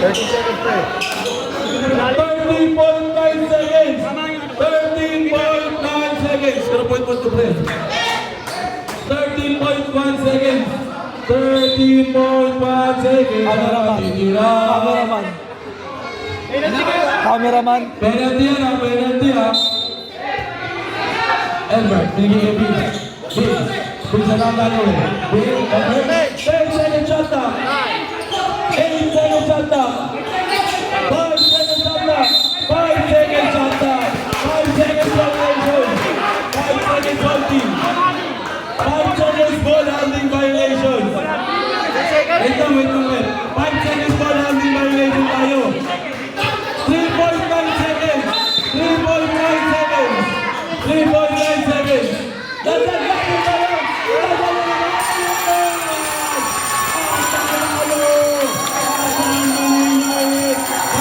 30 seconds pre. 13.9 seconds. 13.9 seconds. 0.1 to pre. 13.1 seconds. 13.1 seconds. Cameraman. Cameraman. Penalty yan ha, penalty ha. Albert, binigay kay Bill. Bill, sa lang gano'n. Bill, 10 seconds shot na. 8 seconds shot na.